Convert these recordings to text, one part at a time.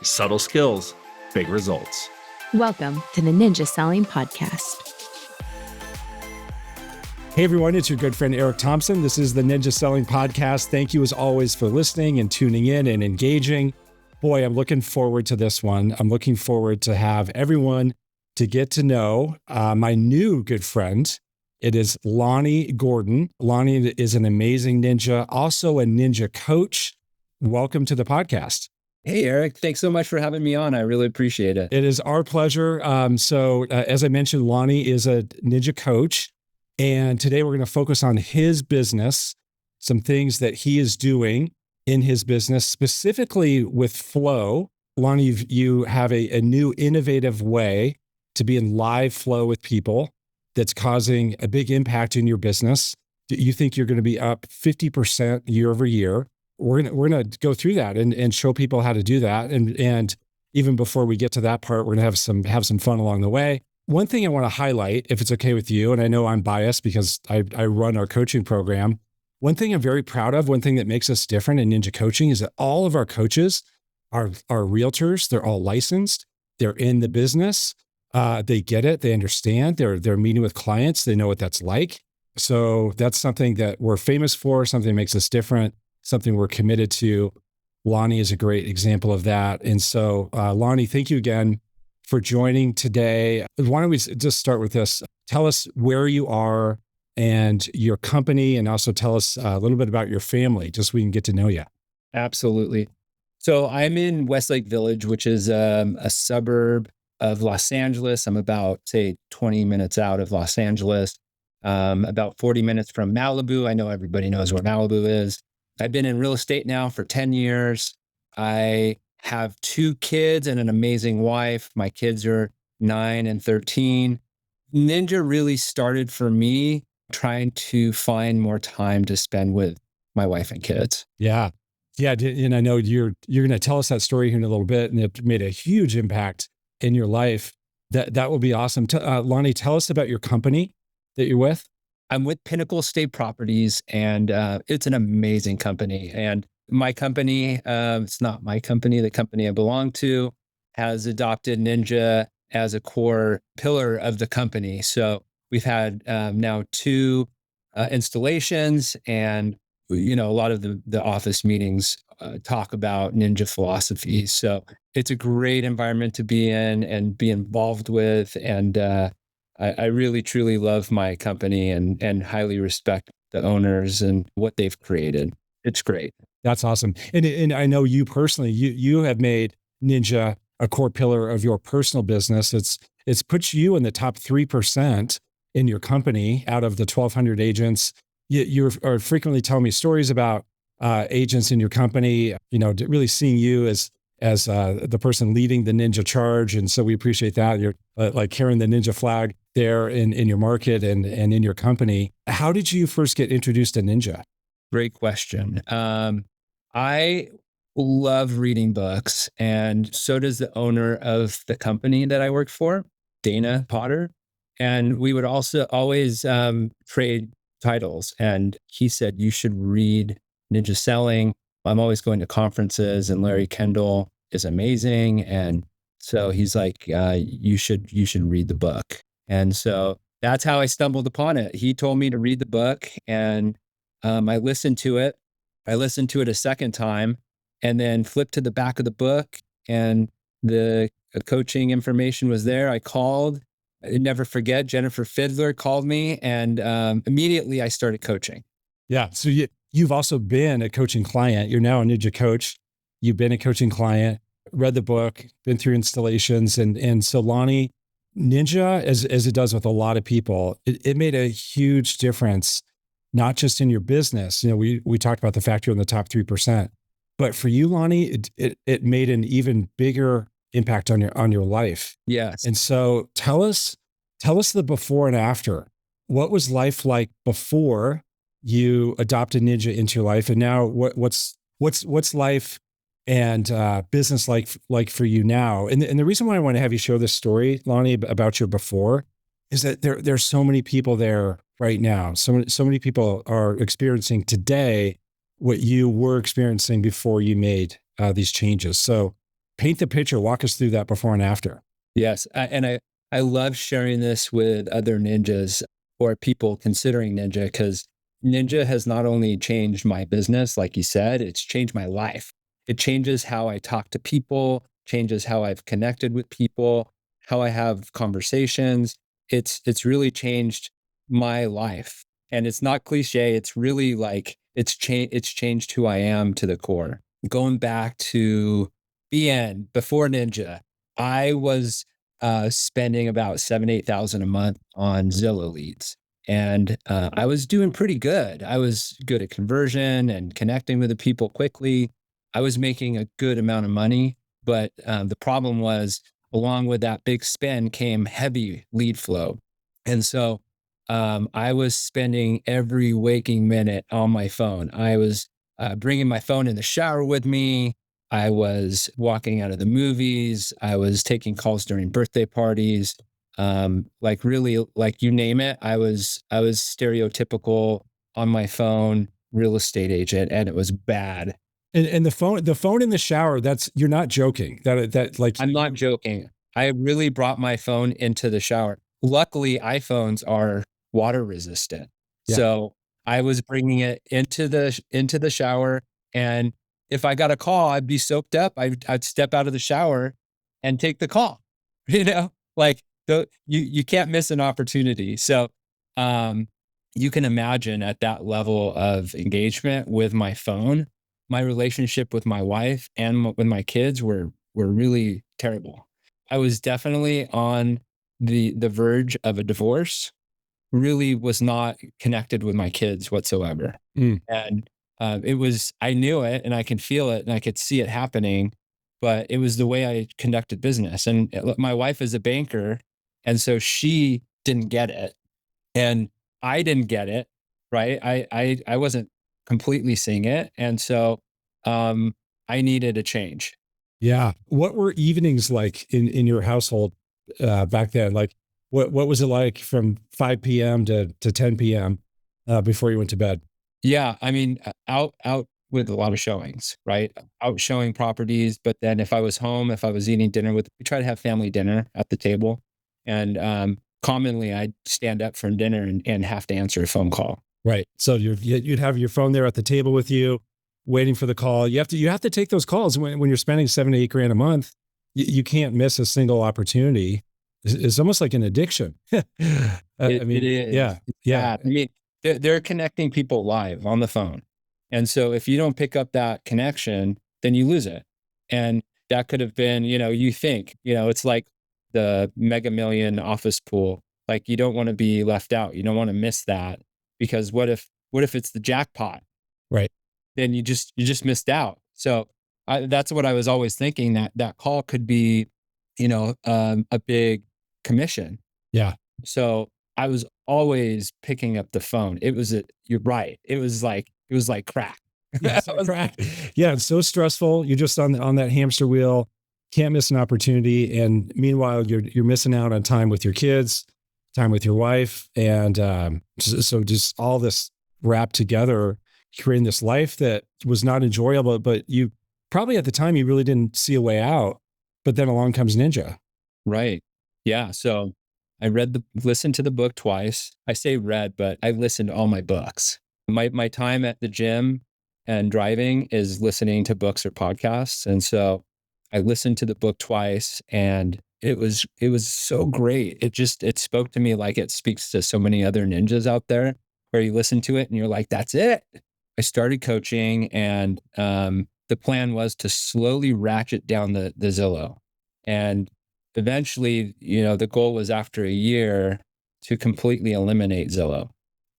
Subtle skills, big results. Welcome to the Ninja Selling Podcast. Hey everyone, it's your good friend Eric Thompson. This is the Ninja Selling Podcast. Thank you as always for listening and tuning in and engaging. Boy, I'm looking forward to this one. I'm looking forward to have everyone to get to know my new good friend. It is Lonney Gordon. Lonney is an amazing ninja, also a ninja coach. Welcome to the podcast. Hey, Eric. Thanks so much for having me on. I really appreciate it. It is our pleasure. As I mentioned, Lonney is a ninja coach. And today we're going to focus on his business, some things that he is doing in his business, specifically with flow. Lonney, you have a new innovative way to be in live flow with people that's causing a big impact in your business. You think you're going to be up 50% year over year. We're going to go through that and show people how to do that. And even before we get to that part, we're going to have some fun along the way. One thing I want to highlight, if it's okay with you, and I know I'm biased because I run our coaching program. One thing I'm very proud of, one thing that makes us different in ninja coaching is that all of our coaches are realtors. They're all licensed. They're in the business. They get it. They understand. They're meeting with clients. They know what that's like. So that's something that we're famous for, something that makes us different, something we're committed to. Lonney is a great example of that. And so, Lonney, thank you again for joining today. Why don't we just start with this? Tell us where you are and your company, and also tell us a little bit about your family, just so we can get to know you. Absolutely. So I'm in Westlake Village, which is a suburb of Los Angeles. I'm about, say, 20 minutes out of Los Angeles, about 40 minutes from Malibu. I know everybody knows where Malibu is. I've been in real estate now for 10 years. I have 2 kids and an amazing wife. My kids are 9 and 13. Ninja really started for me trying to find more time to spend with my wife and kids. Yeah. And I know you're going to tell us that story here in a little bit, and it made a huge impact in your life. That will be awesome. Lonney, tell us about your company that you're with. I'm with Pinnacle State Properties, and it's an amazing company. And my company, it's not my company, the company I belong to, has adopted Ninja as a core pillar of the company. So we've had now 2 installations, and a lot of the office meetings talk about Ninja philosophy. So it's a great environment to be in and be involved with. And I really, truly love my company and highly respect the owners and what they've created. It's great. That's awesome. And I know you personally, you have made Ninja a core pillar of your personal business. It's put you in the top 3% in your company out of the 1,200 agents. You are frequently telling me stories about agents in your company, really seeing you as the person leading the Ninja charge. And so we appreciate that. You're like carrying the Ninja flag there in your market and in your company. How did you first get introduced to Ninja? Great question. I love reading books, and so does the owner of the company that I work for, Dana Potter. And we would also always trade titles. And he said, you should read Ninja Selling. I'm always going to conferences, and Larry Kendall is amazing. And so he's like, you should read the book. And so that's how I stumbled upon it. He told me to read the book, and I listened to it. I listened to it a second time, and then flipped to the back of the book, and the coaching information was there. I called. I never forget, Jennifer Fiddler called me, and immediately I started coaching. Yeah. So you've also been a coaching client. You're now a Ninja coach. You've been a coaching client, read the book, been through installations. And so Lonney, Ninja, as it does with a lot of people, it made a huge difference, not just in your business. We talked about the fact you're in the top 3%, but for you, Lonney, it made an even bigger impact on your life. Yes. And so tell us the before and after. What was life like before you adopted Ninja into your life, and now what's life and business like for you now? And the reason why I want to have you share this story, Lonney, about your before, is that there's so many people there right now. So many people are experiencing today what you were experiencing before you made these changes. So paint the picture, walk us through that before and after. Yes. I love sharing this with other ninjas or people considering ninja, because ninja has not only changed my business, like you said, it's changed my life. It changes how I talk to people, changes how I've connected with people, how I have conversations. It's really changed my life. And it's not cliche. It's really like it's changed who I am to the core. Going back to BN before Ninja, I was spending about 7,000-8,000 a month on Zillow leads. And I was doing pretty good. I was good at conversion and connecting with the people quickly. I was making a good amount of money. But the problem was, along with that big spend came heavy lead flow. And so I was spending every waking minute on my phone. I was bringing my phone in the shower with me. I was walking out of the movies. I was taking calls during birthday parties. Like really, like you name it. I was stereotypical on my phone real estate agent, and it was bad. And the phone in the shower, you're not joking. That like I'm not joking. I really brought my phone into the shower. Luckily, iPhones are water resistant. Yeah. So I was bringing it into the shower, and if I got a call, I'd be soaked up. I'd step out of the shower and take the call. Like you can't miss an opportunity. So you can imagine at that level of engagement with my phone, my relationship with my wife and with my kids were really terrible. I was definitely on the verge of a divorce. Really was not connected with my kids whatsoever. And I knew it and I could feel it and I could see it happening, but it was the way I conducted business. And my wife is a banker. And so she didn't get it and I didn't get it. Right. I wasn't completely seeing it. And so I needed a change. Yeah. What were evenings like in your household back then? Like what was it like from 5 p.m. to 10 p.m. Before you went to bed? Yeah. I mean, out with a lot of showings, right? Out showing properties. But then if I was home, if I was eating dinner we try to have family dinner at the table. And commonly I'd stand up from dinner and have to answer a phone call. Right. So you'd have your phone there at the table with you, waiting for the call. You have to take those calls when you're spending 7 to 8 grand a month. You can't miss a single opportunity. It's almost like an addiction. It is. Yeah. Yeah. I mean, they're connecting people live on the phone. And so if you don't pick up that connection, then you lose it. And that could have been, it's like the Mega Million office pool. Like you don't want to be left out. You don't want to miss that, because what if it's the jackpot? Right. Then you just missed out. So that's what I was always thinking, that call could be, a big commission. Yeah. So I was always picking up the phone. You're right. It was like crack. Yeah, crack. Yeah. It's so stressful. You're just on that hamster wheel, can't miss an opportunity. And meanwhile, you're missing out on time with your kids, time with your wife. And so just all this wrapped together, creating this life that was not enjoyable, but you probably at the time, you really didn't see a way out. But then along comes Ninja. Right. Yeah. So I listened to the book twice. I say read, but I listened to all my books. My time at the gym and driving is listening to books or podcasts. And so I listened to the book twice, and it was so great. It spoke to me like it speaks to so many other ninjas out there, where you listen to it and you're like, that's it. I started coaching, and the plan was to slowly ratchet down the Zillow. And eventually, the goal was after a year to completely eliminate Zillow.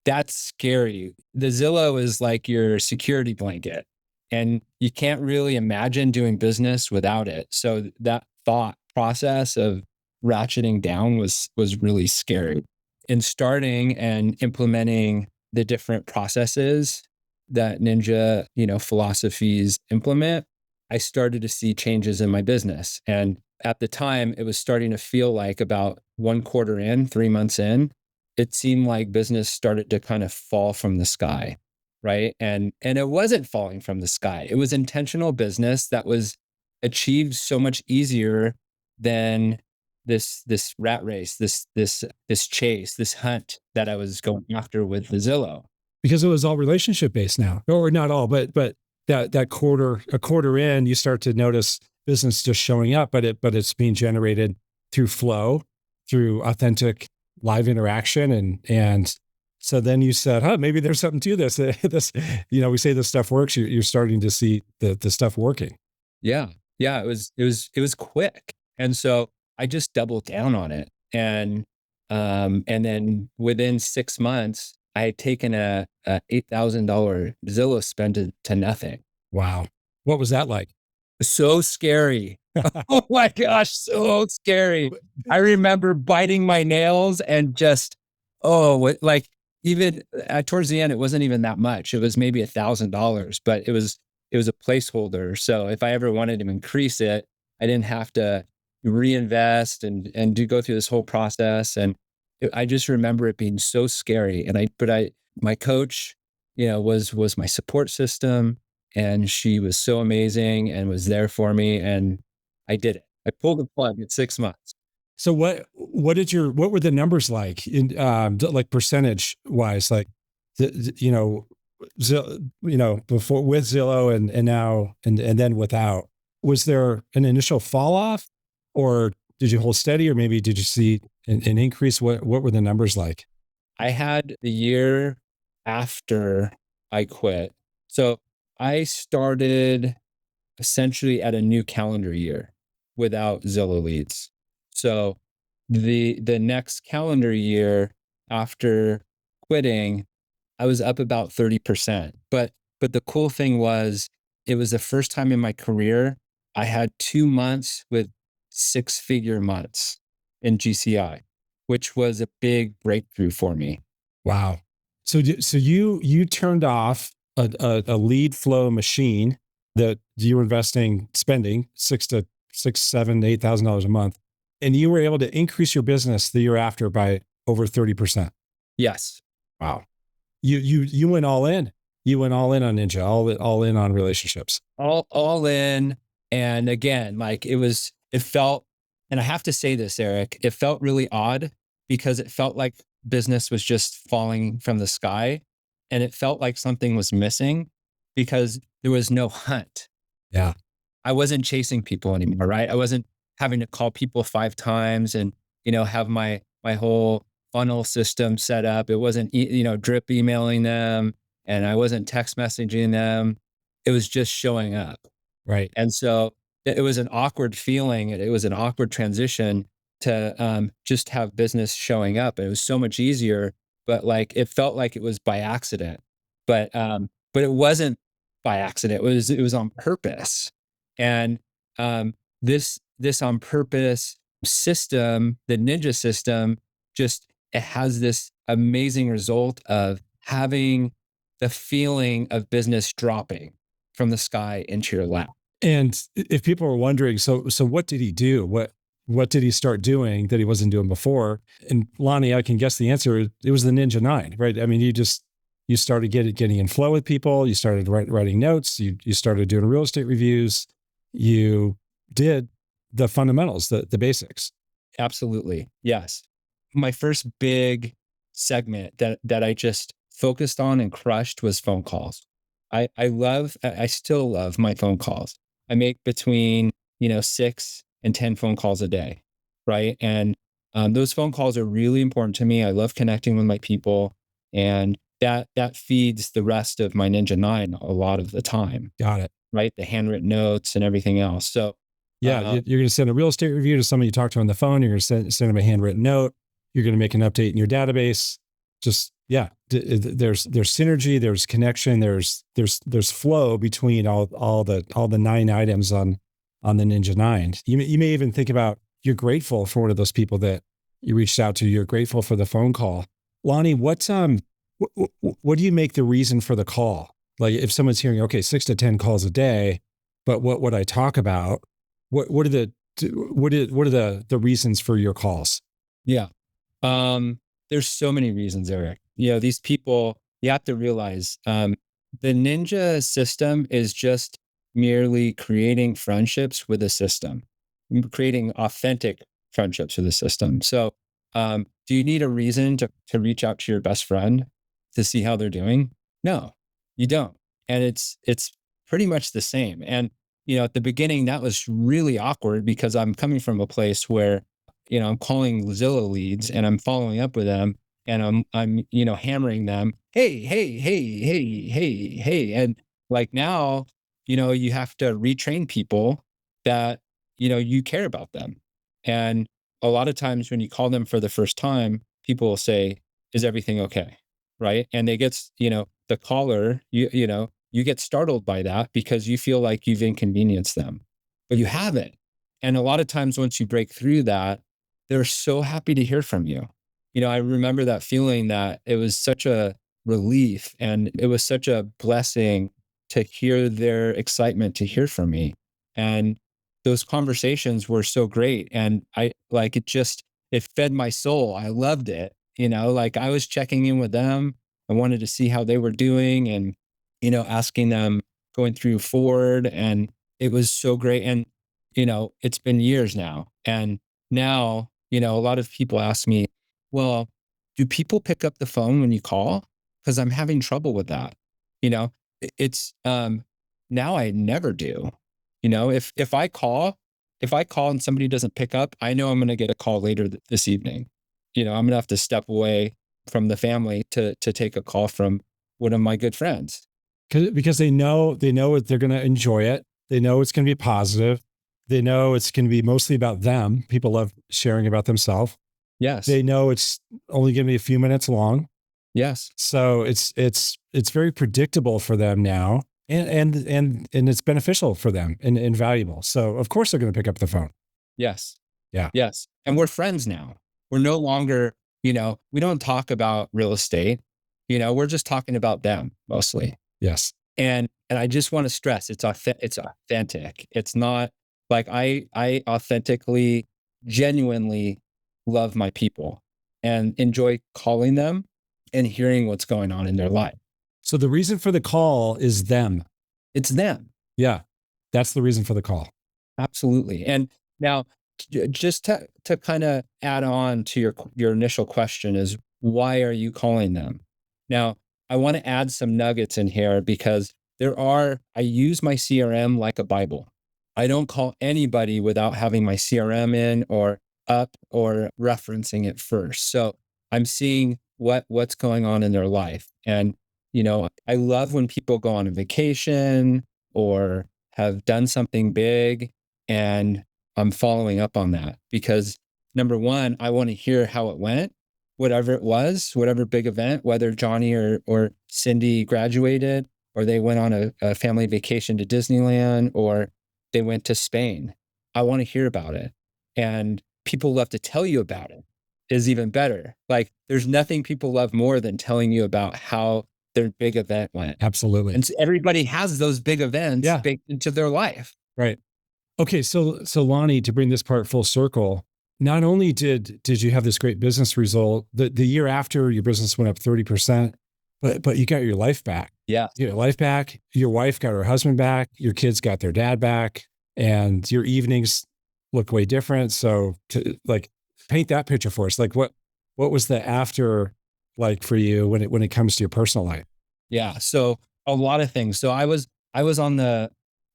That's scary. The Zillow is like your security blanket, and you can't really imagine doing business without it. So that thought process of ratcheting down was really scary. In starting and implementing the different processes that Ninja, philosophies implement, I started to see changes in my business. And at the time, it was starting to feel like about 1 quarter in, 3 months in, it seemed like business started to kind of fall from the sky, right? And it wasn't falling from the sky. It was intentional business that was achieved so much easier than this rat race, this chase, this hunt that I was going after with the Zillow. Because it was all relationship based now, or not all, but a quarter in, you start to notice business just showing up, but it's being generated through flow, through authentic live interaction, and so then you said, maybe there's something to this. This, we say this stuff works. You're starting to see the stuff working. Yeah. Yeah. It was quick. And so I just doubled down on it. And then within 6 months, I had taken a $8,000 Zillow spend to nothing. Wow. What was that like? So scary. Oh my gosh. So scary. I remember biting my nails and just, like even towards the end, it wasn't even that much. It was maybe $1,000, but it was a placeholder. So if I ever wanted to increase it, I didn't have to reinvest and go through this whole process. And I just remember it being so scary. My coach, was my support system, and she was so amazing and was there for me. And I did it. I pulled the plug at 6 months. So what were the numbers like in like percentage wise, like before with Zillow and now and then without? Was there an initial fall off, or did you hold steady, or maybe did you see an increase? What were the numbers like? I had the year after I quit. So I started essentially at a new calendar year without Zillow leads. So the next calendar year after quitting, I was up about 30%. But the cool thing was, it was the first time in my career I had 2 months with 6-figure months in GCI, which was a big breakthrough for me. Wow. So you turned off a lead flow machine that you were spending $8,000 a month, and you were able to increase your business the year after by over 30%. Yes. Wow. You went all in. You went all in on Ninja, all in on relationships. All in. And again, like it felt, and I have to say this, Eric, it felt really odd because it felt like business was just falling from the sky, and it felt like something was missing because there was no hunt. Yeah. I wasn't chasing people anymore, right? I wasn't having to call people 5 times and, have my whole funnel system set up. It wasn't, drip emailing them, and I wasn't text messaging them. It was just showing up. Right. And so it was an awkward feeling. It was an awkward transition to just have business showing up. And it was so much easier, but like, it felt like it was by accident, but it wasn't by accident. It was on purpose. And this on purpose system, the Ninja system, it has this amazing result of having the feeling of business dropping from the sky into your lap. And if people are wondering, so what did he do? What did he start doing that he wasn't doing before? And Lonney, I can guess the answer. It was the Ninja 9, right? I mean, you started getting in flow with people. You started writing notes. You started doing real estate reviews. You did the fundamentals, the basics. Absolutely. Yes. My first big segment that I just focused on and crushed was phone calls. I still love my phone calls. I make between, 6 and 10 phone calls a day. Right. And those phone calls are really important to me. I love connecting with my people, and that feeds the rest of my Ninja 9 a lot of the time. Got it. Right. The handwritten notes and everything else. So yeah, you're going to send a real estate review to somebody you talk to on the phone. You're going to send them a handwritten note. You're going to make an update in your database. Just, yeah, there's synergy, there's connection, there's flow between all the 9 items on the Ninja 9. You may even think about, you're grateful for one of those people that you reached out to. You're grateful for the phone call. Lonney, what do you make the reason for the call? Like, if someone's hearing, okay, 6 to 10 calls a day, but what would I talk about? What are the reasons for your calls? Yeah. There's so many reasons, Eric. These people, you have to realize, the Ninja system is just merely creating friendships with a system, creating authentic friendships with a system. So, do you need a reason to reach out to your best friend to see how they're doing? No, you don't. And it's pretty much the same. And at the beginning, that was really awkward because I'm coming from a place where, I'm calling Zillow leads and I'm following up with them and I'm hammering them. Hey, hey, hey, hey, hey, hey. And like now, you have to retrain people that, you care about them. And a lot of times when you call them for the first time, people will say, is everything okay? Right. And they get, the caller, you get startled by that because you feel like you've inconvenienced them, but you haven't. And a lot of times once you break through that, they're so happy to hear from you. I remember that feeling that it was such a relief and it was such a blessing to hear their excitement to hear from me. And those conversations were so great. And I like it fed my soul. I loved it. Like I was checking in with them. I wanted to see how they were doing and, asking them going through Ford. And it was so great. And, it's been years now. And now, a lot of people ask me, well, do people pick up the phone when you call? Because I'm having trouble with that. You know, it's now I never do. If I call and somebody doesn't pick up, I know I'm going to get a call later this evening. I'm going to have to step away from the family to take a call from one of my good friends. Because they know they're going to enjoy it. They know it's going to be positive. They know it's going to be mostly about them. People love sharing about themselves. Yes. They know it's only going to be a few minutes long. Yes. So it's very predictable for them now, and it's beneficial for them and valuable. So of course they're going to pick up the phone. Yes. Yeah. Yes. And we're friends now. We're no longer, we don't talk about real estate. We're just talking about them mostly. Yes. And I just want to stress it's authentic. It's not like I authentically, genuinely love my people and enjoy calling them and hearing what's going on in their life. So the reason for the call is them. It's them. Yeah. That's the reason for the call. Absolutely. And now just to kind of add on to your initial question is why are you calling them? Now, I want to add some nuggets in here because I use my CRM like a Bible. I don't call anybody without having my CRM in or up or referencing it first. So I'm seeing what's going on in their life. And, I love when people go on a vacation or have done something big and I'm following up on that because number one, I want to hear how it went, whatever it was, whatever big event, whether Johnny or Cindy graduated or they went on a family vacation to Disneyland or they went to Spain. I want to hear about it. And people love to tell you about it is even better. Like there's nothing people love more than telling you about how their big event went. Absolutely. And so everybody has those big events baked into their life. Right. Okay. So Lonney, to bring this part full circle, not only did you have this great business result, the year after your business went up 30%, but you got your life back. Yeah. You got your life back. Your wife got her husband back. Your kids got their dad back, and your evenings look way different. So to paint that picture for us, like what was the after like for you when it comes to your personal life? Yeah. So a lot of things. So I was on the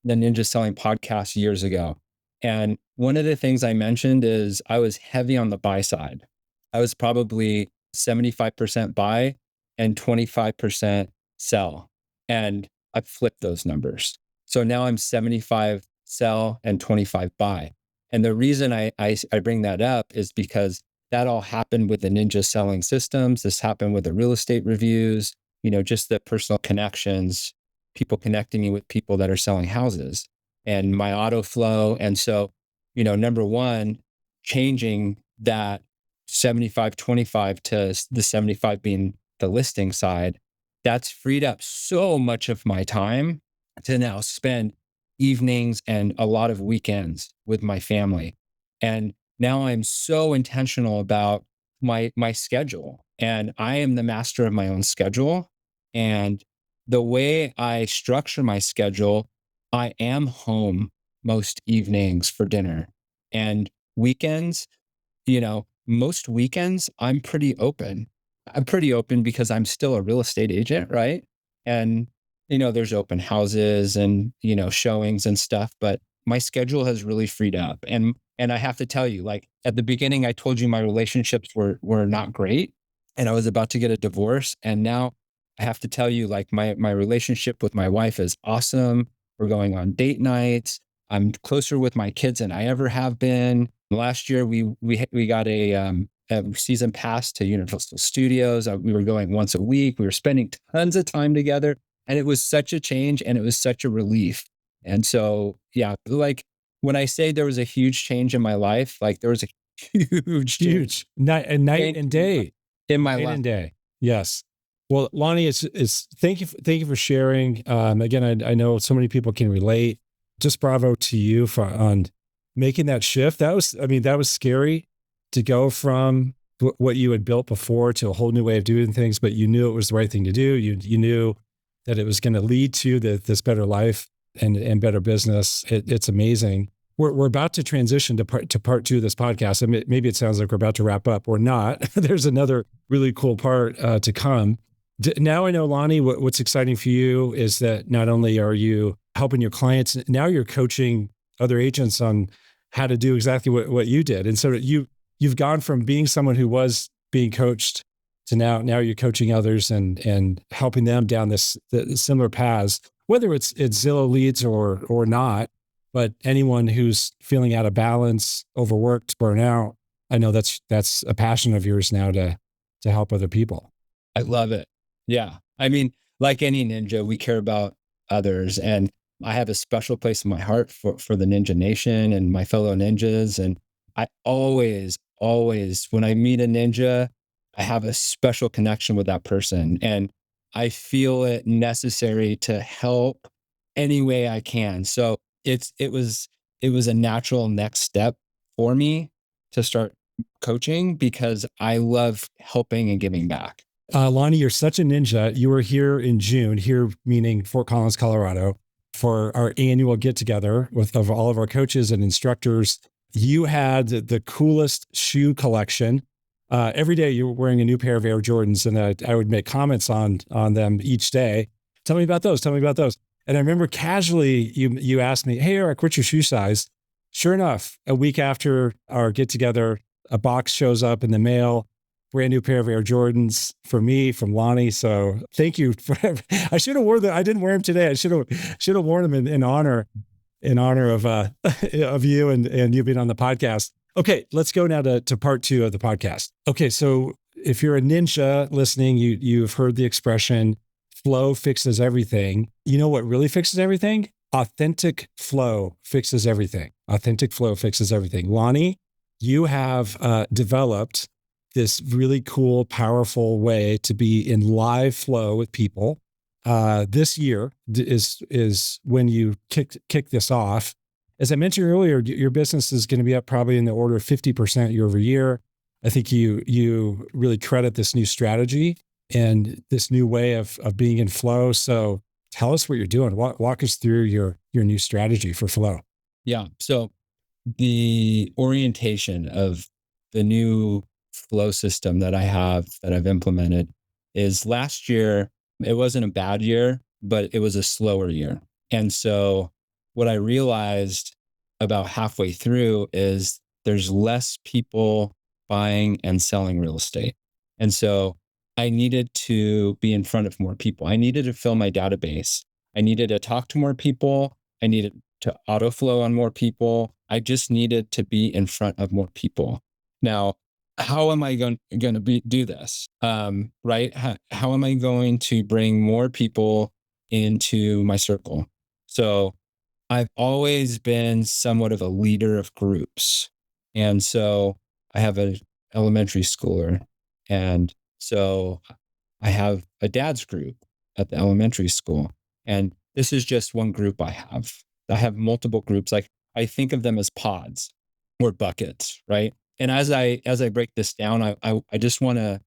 Ninja Selling podcast years ago. And one of the things I mentioned is I was heavy on the buy side. I was probably 75% buy and 25% sell. And I flipped those numbers. So now I'm 75 sell and 25 buy. And the reason I bring that up is because that all happened with the Ninja Selling systems. This happened with the real estate reviews, just the personal connections, people connecting me with people that are selling houses and my auto flow. And so, number one, changing that 75-25 to the 75 being the listing side, that's freed up so much of my time to now spend evenings and a lot of weekends with my family. And now I'm so intentional about my schedule and I am the master of my own schedule. And the way I structure my schedule I am home most evenings for dinner. And weekends, most weekends, I'm pretty open. I'm pretty open because I'm still a real estate agent, right? And, there's open houses and, showings and stuff, but my schedule has really freed up. And I have to tell you, like at the beginning, I told you my relationships were not great and I was about to get a divorce. And now I have to tell you, like my relationship with my wife is awesome. We're going on date nights. I'm closer with my kids than I ever have been. Last year, we got a season pass to Universal Studios. We were going once a week. We were spending tons of time together, and it was such a change, and it was such a relief. And so, yeah, like when I say there was a huge change in my life, like there was a huge change Huge night and day. in my Night life. and day. Yes. Well, Lonney, it's thank you for sharing. Again, I know so many people can relate. Just bravo to you on making that shift. That was scary to go from what you had built before to a whole new way of doing things, but you knew it was the right thing to do. You knew that it was going to lead to this better life and better business. It's amazing. We're about to transition to part two of this podcast. I mean, maybe it sounds like we're about to wrap up or not. There's another really cool part to come. Now I know, Lonney, what's exciting for you is that not only are you helping your clients, now you're coaching other agents on how to do exactly what you did. And so you've gone from being someone who was being coached to now you're coaching others and helping them down the similar paths, whether it's Zillow leads or not. But anyone who's feeling out of balance, overworked, burnout, I know that's a passion of yours now to help other people. I love it. Yeah. I mean, like any ninja, we care about others. And I have a special place in my heart for the Ninja Nation and my fellow ninjas. And I always, when I meet a ninja, I have a special connection with that person. And I feel it necessary to help any way I can. So it was a natural next step for me to start coaching because I love helping and giving back. Lonney, you're such a ninja. You were here in June, here meaning Fort Collins, Colorado, for our annual get together of all of our coaches and instructors. You had the coolest shoe collection. Every day you were wearing a new pair of Air Jordans, and I would make comments on them each day. Tell me about those. And I remember casually you asked me, "Hey, Eric, what's your shoe size?" Sure enough, a week after our get together, a box shows up in the mail. Brand new pair of Air Jordans for me from Lonney. So thank you for. I should have worn them. I didn't wear them today. I should have worn them in honor of of you and you being on the podcast. Okay, let's go now to part two of the podcast. Okay, so if you're a ninja listening, you've heard the expression "flow fixes everything." You know what really fixes everything? Authentic flow fixes everything. Authentic flow fixes everything. Lonney, you have developed this really cool, powerful way to be in live flow with people. This year is when you kick this off. As I mentioned earlier, your business is going to be up probably in the order of 50% year over year. I think you really credit this new strategy and this new way of being in flow. So tell us what you're doing. Walk us through your new strategy for flow. Yeah. So the orientation of the new flow system that I've implemented is last year. It wasn't a bad year, but it was a slower year. And so what I realized about halfway through is there's less people buying and selling real estate. And so I needed to be in front of more people. I needed to fill my database. I needed to talk to more people. I needed to auto flow on more people. I just needed to be in front of more people. Now, how am I going to do this? Right? How am I going to bring more people into my circle? So I've always been somewhat of a leader of groups. And so I have an elementary schooler. And so I have a dad's group at the elementary school. And this is just one group I have. I have multiple groups. Like I think of them as pods or buckets, right? And as I break this down, I just want to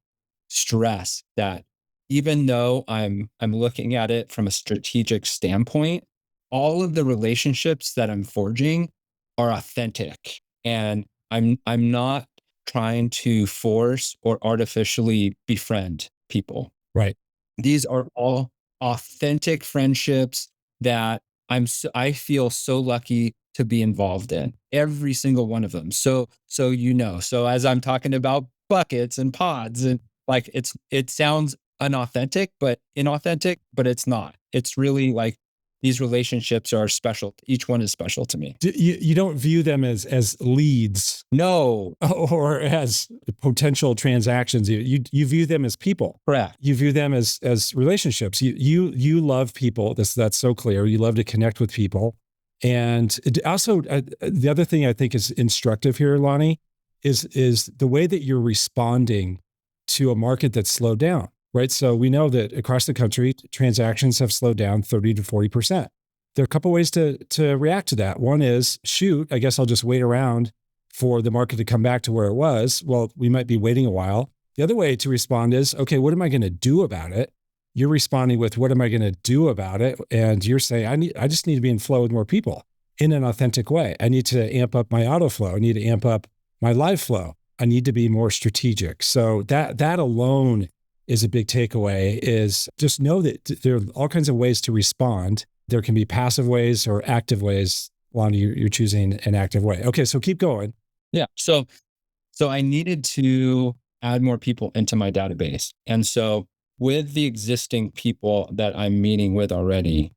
stress that even though I'm looking at it from a strategic standpoint, all of the relationships that I'm forging are authentic, and I'm not trying to force or artificially befriend people. Right. These are all authentic friendships that I feel so lucky to be involved in, every single one of them. So as I'm talking about buckets and pods, and like it sounds unauthentic, but inauthentic, but it's not. It's really like these relationships are special. Each one is special to me. You don't view them as leads No, or as potential transactions. You view them as people. correct. You view them as relationships. You love people. That's so clear. You love to connect with people. And also, the other thing I think is instructive here, Lonney, is the way that you're responding to a market that's slowed down, right? So we know that across the country, transactions have slowed down 30 to 40%. There are a couple ways to react to that. One is, shoot, I guess I'll just wait around for the market to come back to where it was. Well, we might be waiting a while. The other way to respond is, okay, what am I going to do about it? You're responding with, what am I going to do about it? And you're saying, I just need to be in flow with more people in an authentic way. I need to amp up my auto flow. I need to amp up my live flow. I need to be more strategic. So that alone is a big takeaway, is just know that there are all kinds of ways to respond. There can be passive ways or active ways. Lonney, you're choosing an active way. Okay, so keep going. Yeah. So I needed to add more people into my database. And so with the existing people that I'm meeting with already,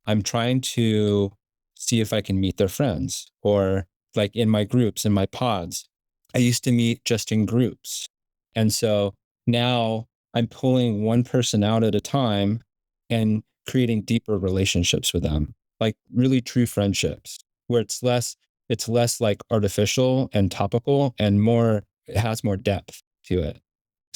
I'm trying to see if I can meet their friends, or like in my groups, in my pods. I used to meet just in groups. And so now I'm pulling one person out at a time and creating deeper relationships with them, like really true friendships, where it's less like artificial and topical, and more, it has more depth to it.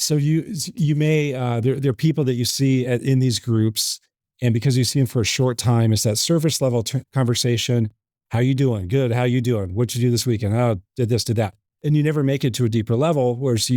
So you may there are people that you see in these groups, and because you see them for a short time, it's that surface level conversation. How you doing? Good. How you doing? What'd you do this weekend? Oh, did this, did that, and you never make it to a deeper level. Whereas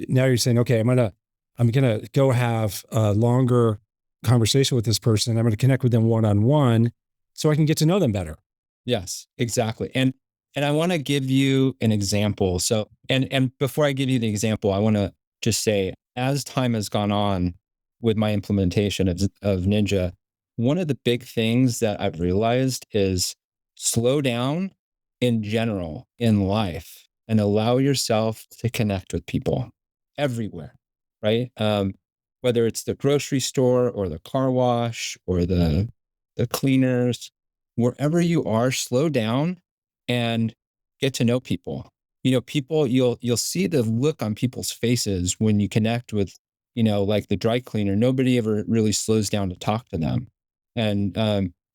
now you're saying, okay, I'm gonna go have a longer conversation with this person. I'm gonna connect with them one-on-one so I can get to know them better. Yes, exactly. And I want to give you an example. So, and before I give you the example, I want to just say, as time has gone on with my implementation of Ninja, one of the big things that I've realized is slow down in general in life and allow yourself to connect with people everywhere, right? Whether it's the grocery store or the car wash or the cleaners, wherever you are, slow down and get to know people. People, you'll see the look on people's faces when you connect with, like the dry cleaner. Nobody ever really slows down to talk to them. And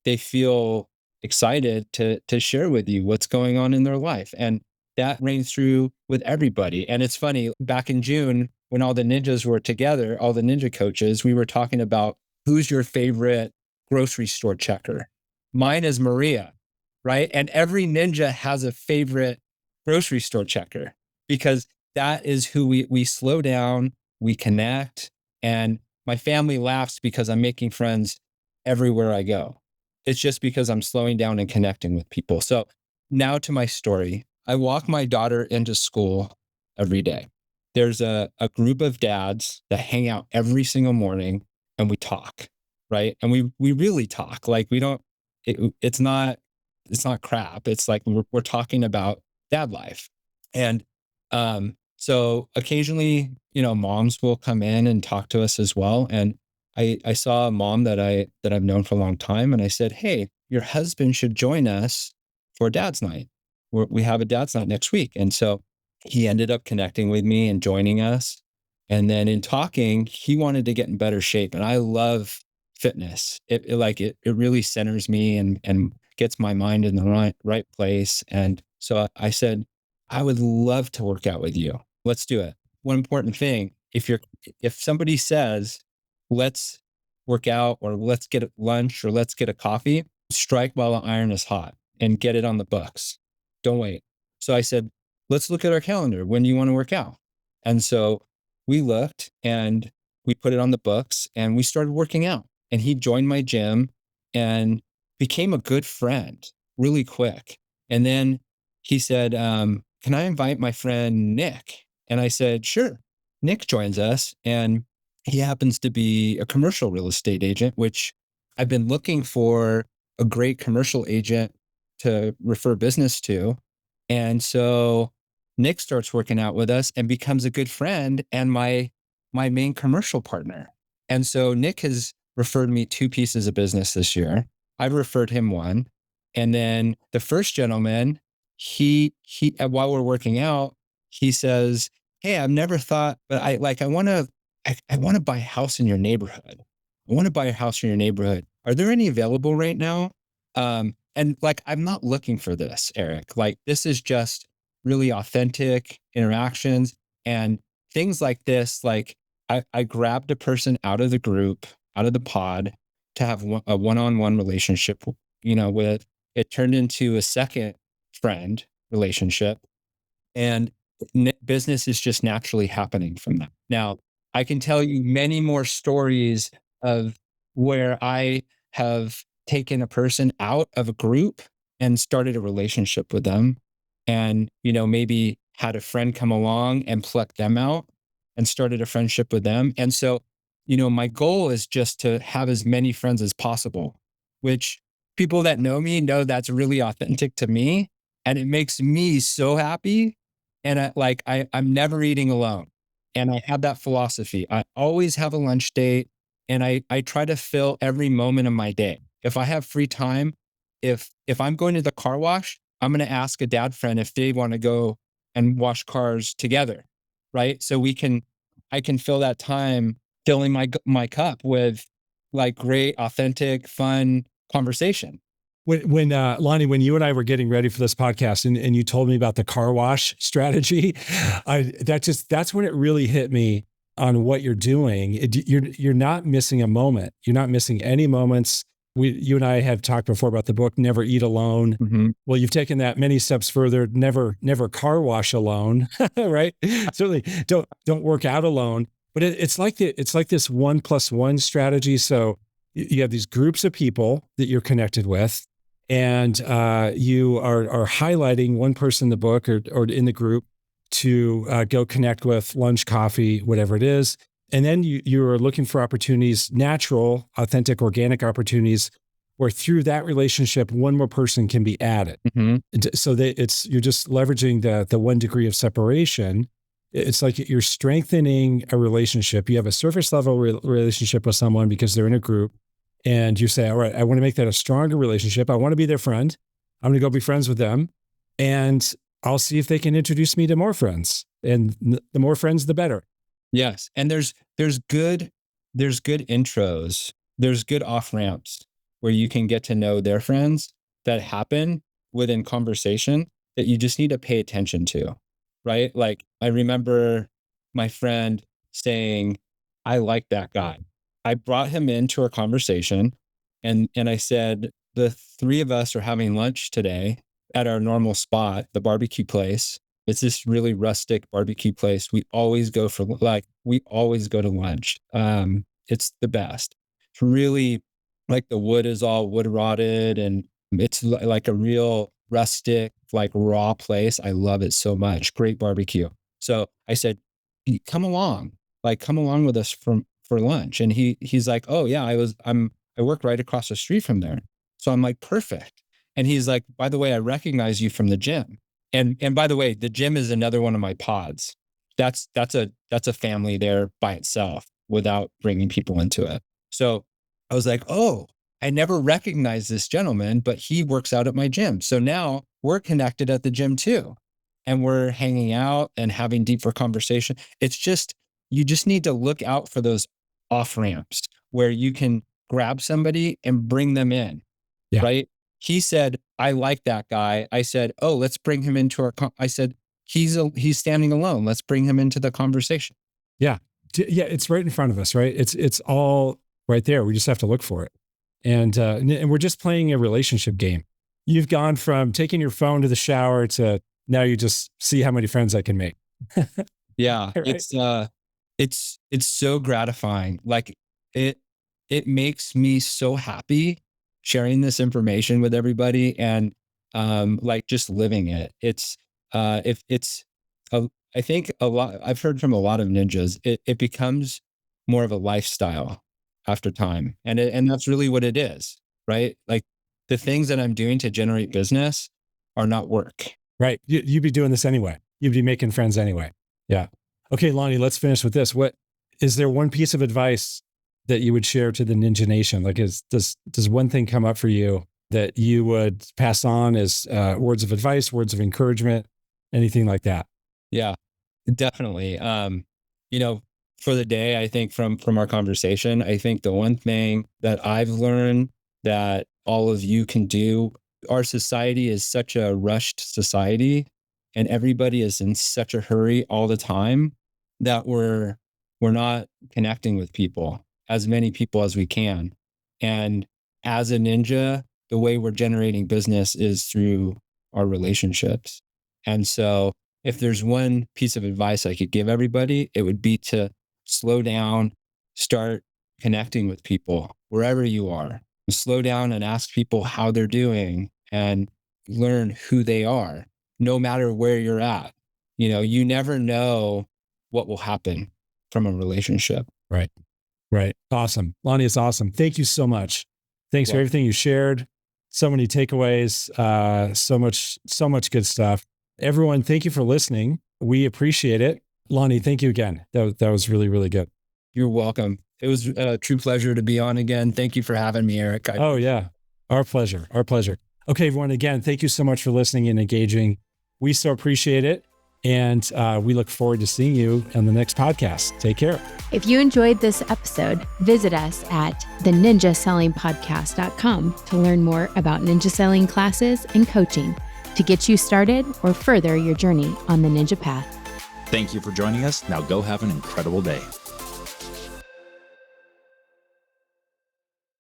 they feel excited to share with you what's going on in their life. And that rings through with everybody. And it's funny, back in June, when all the ninjas were together, all the ninja coaches, we were talking about, who's your favorite grocery store checker? Mine is Maria, right? And every ninja has a favorite grocery store checker, because that is who we slow down, we connect. And my family laughs because I'm making friends everywhere I go. It's just because I'm slowing down and connecting with people. So now to my story. I walk my daughter into school every day. There's a group of dads that hang out every single morning, and we talk, right? And we really talk. Like, we don't, it's not crap. It's like we're talking about dad life. And so occasionally, moms will come in and talk to us as well. And I saw a mom that I've known for a long time, and I said, "Hey, your husband should join us for dad's night. We have a dad's night next week." And so he ended up connecting with me and joining us. And then in talking, he wanted to get in better shape. And I love fitness. It really centers me and gets my mind in the right place. And so I said, "I would love to work out with you. Let's do it." One important thing, if somebody says, "Let's work out," or "Let's get lunch," or "Let's get a coffee," strike while the iron is hot and get it on the books. Don't wait. So I said, "Let's look at our calendar. When do you want to work out?" And so we looked and we put it on the books and we started working out. And he joined my gym, and became a good friend really quick. And then he said, can I invite my friend Nick? And I said, sure. Nick joins us, and he happens to be a commercial real estate agent, which I've been looking for a great commercial agent to refer business to. And so Nick starts working out with us and becomes a good friend and my main commercial partner. And so Nick has referred me 2 pieces of business this year. I've referred him 1. And then the first gentleman, he while we're working out, he says, hey, I've never thought, but I want to buy a house in your neighborhood. I want to buy a house in your neighborhood. Are there any available right now? And like, I'm not looking for this, Eric. Like, this is just really authentic interactions and things like this. Like, I grabbed a person out of the group, out of the pod, to have a one-on-one relationship, with. It turned into a second friend relationship, and business is just naturally happening from that. Now, I can tell you many more stories of where I have taken a person out of a group and started a relationship with them, and maybe had a friend come along and plucked them out and started a friendship with them. And so my goal is just to have as many friends as possible, which people that know me know that's really authentic to me, and it makes me so happy. And I'm never eating alone, and I have that philosophy. I always have a lunch date, and I try to fill every moment of my day. If I have free time, if I'm going to the car wash, I'm going to ask a dad friend if they want to go and wash cars together, right? So I can fill that time filling my cup with like great, authentic, fun conversation. When Lonney, when you and I were getting ready for this podcast, and you told me about the car wash strategy, that's when it really hit me on what you're doing. You're not missing a moment. You're not missing any moments. You and I have talked before about the book Never Eat Alone. Mm-hmm. Well, you've taken that many steps further. Never car wash alone, right? Certainly don't work out alone. But it's like this 1+1 strategy. So you have these groups of people that you're connected with, and you are highlighting one person in the book or in the group to go connect with, lunch, coffee, whatever it is. And then you are looking for opportunities, natural, authentic, organic opportunities, where through that relationship, one more person can be added. Mm-hmm. So that you're just leveraging the 1 degree of separation. It's like you're strengthening a relationship. You have a surface level relationship with someone because they're in a group, and you say, all right, I want to make that a stronger relationship. I want to be their friend. I'm going to go be friends with them, and I'll see if they can introduce me to more friends. And the more friends, the better. Yes. And there's good intros. There's good off ramps where you can get to know their friends that happen within conversation that you just need to pay attention to, right? Like, I remember my friend saying, I like that guy. I brought him into our conversation, and I said, the 3 of us are having lunch today at our normal spot, the barbecue place. It's this really rustic barbecue place. We always go to lunch. It's the best. It's really like the wood is all wood rotted, and it's like a real rustic, like raw place. I love it so much. Great barbecue. So I said, come along with us for lunch. And he's like, oh yeah, I work right across the street from there. So I'm like, perfect. And he's like, by the way, I recognize you from the gym. And by the way, the gym is another one of my pods. That's a family there by itself without bringing people into it. So I was like, oh, I never recognized this gentleman, but he works out at my gym. So now we're connected at the gym too. And we're hanging out and having deeper conversation. It's just, you just need to look out for those off ramps where you can grab somebody and bring them in. Yeah. Right. He said, I like that guy. I said, oh, let's bring him into I said, he's standing alone. Let's bring him into the conversation. Yeah. Yeah. It's right in front of us, right? It's all right there. We just have to look for it. And we're just playing a relationship game. You've gone from taking your phone to the shower to now you just see how many friends I can make. Yeah. Right? It's so gratifying. Like it makes me so happy sharing this information with everybody and like just living it. I think I've heard from a lot of ninjas, it becomes more of a lifestyle after time. And that's really what it is, right? Like the things that I'm doing to generate business are not work. Right. You'd be doing this anyway. You'd be making friends anyway. Yeah. Okay, Lonney, let's finish with this. What is there one piece of advice that you would share to the Ninja Nation? Like, does one thing come up for you that you would pass on as words of advice, words of encouragement, anything like that? Yeah, definitely. For the day, I think from our conversation, I think the one thing that I've learned that all of you can do, our society is such a rushed society and everybody is in such a hurry all the time that we're not connecting with people, as many people as we can. And as a ninja, the way we're generating business is through our relationships. And so if there's one piece of advice I could give everybody, it would be to slow down, start connecting with people wherever you are. Slow down and ask people how they're doing and learn who they are, no matter where you're at. You never know what will happen from a relationship. Right. Right. Awesome. Lonney, it's awesome. Thank you so much. Thanks for everything you shared. So many takeaways, so much good stuff. Everyone, thank you for listening. We appreciate it. Lonney, thank you again. That was really, really good. You're welcome. It was a true pleasure to be on again. Thank you for having me, Eric. Oh, yeah. Our pleasure. Our pleasure. Okay, everyone, again, thank you so much for listening and engaging. We so appreciate it. And we look forward to seeing you on the next podcast. Take care. If you enjoyed this episode, visit us at theninjasellingpodcast.com to learn more about ninja selling classes and coaching to get you started or further your journey on the ninja path. Thank you for joining us. Now go have an incredible day.